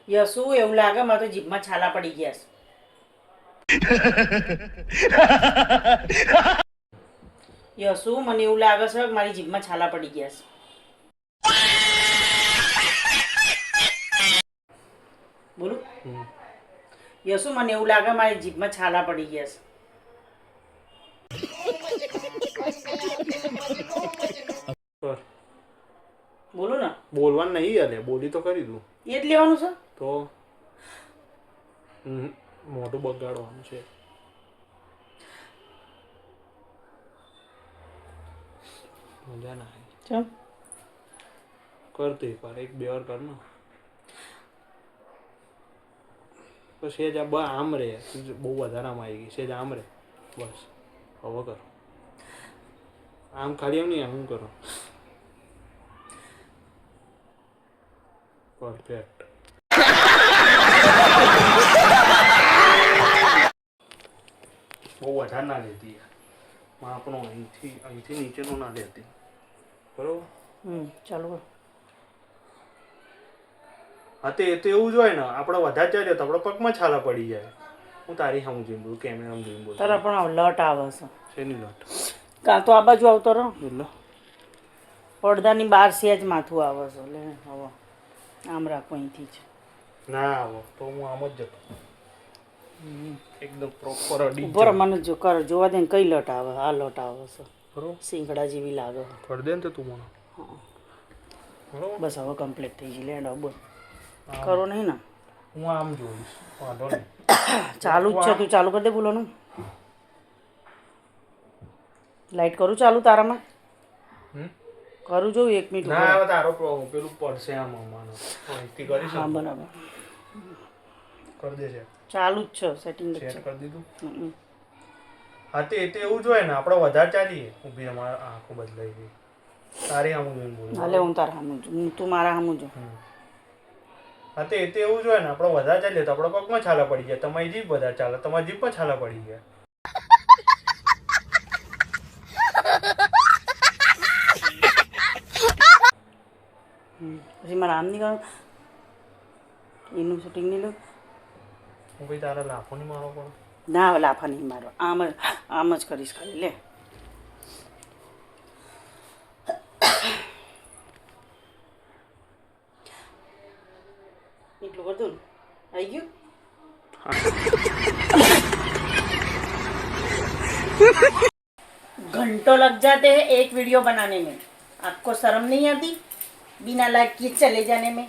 યસુ એવું લાગે મારે તો જીભમાં છાલા પડી ગયા છે યસુ મને એવું લાગે છે કે મારી જીભમાં છાલા પડી ગયા છે બોલું યસુ મને એવું લાગે મારી જીભમાં છાલા પડી ગયા પર છે બોલું ને બોલવાનું નહીં યાર બોલી તો કરી દઉં એ જ લેવાનું છે તો મોઢું બગાડવાનું છે મજા ના આવી ચમ કરતો એક વાર 1-2 વાર કર ને તો સેજ આ આમ રે બહુ વધારે આમ આવી ગઈ સેજ આમ રે બસ હવે કર આમ ખાલી એમ નહીં હું કરો પરફેક્ટ બહુ વધારે ના લેતી આપણો અહીંથી નીચેનું ના લેતી બરોબર ચાલુ કર હા તે તો એવું જ હોય ને આપણે વધારે ચાલ્યો તો આપણા પગમાં છાલા પડી જાય હું તારી સામું જોઈને બોલું કેમેરામાં જોઈને બોલું તારા પણ લટ આવે છે શેની લટ કાં તો આ બાજુ આવતો રહો એટલે પડદાની બહાર સેજ માથું આવે છે એટલે હવે આમ રાખો અહીંથી જ ના આવો તો હું આમ જ જતો એકદમ પ્રોપર અડી ઉપર મને જો કર જોવા દે ને કઈ લટ આવે આ લટ આવે છે બરોબર સિંગડા જેવી લાગે કરી દે ને તો તું મને બરોબર બસ હવે કમ્પ્લીટ થઈ ગઈ લેન્ડ બોલ કરો નહીં ને હું આમ જોઈશ વાંધો નહીં ચાલુ જ છે તું ચાલુ કરી દે બોલવાનું લાઈટ કરું ચાલુ તારામાં કરું જોઉં 1 મિનિટ ના હવે તારો પેલું પડશે આમ અમાનો અહીંથી કરીશ હા બરાબર કરી દે છે ચાલુ જ છે સેટિંગ જ શેર છે કરી દીધું હા તે એવું જ હોય ને આપણે વધારે ચાલીએ ઊભી અમારે આંખો બદલાઈ ગઈ તારી આમ જોઈને બોલું હાલે હું તારા સામું છું તું મારા સામું જો હા તે એવું જ હોય ને આપણે વધારે ચાલીએ તો આપણા પગમાં છાલા પડી જાય તમારી જીભ વધારે ચાલે તમારી જીભમાં છાલા પડી ગયા પછી મારા આમ નહીં કરું એનું શૂટિંગ નહીં લો હું ભાઈ તારા લાફો નહીં મારો પણ ના લાફા નહીં મારો આમ જ કરીશ ખાલી લે એટલું કરી દઉં આવી ગયું घंटों लग जाते हैं एक वीडियो बनाने में आपको शर्म नहीं आती बिना लाइक किए चले जाने में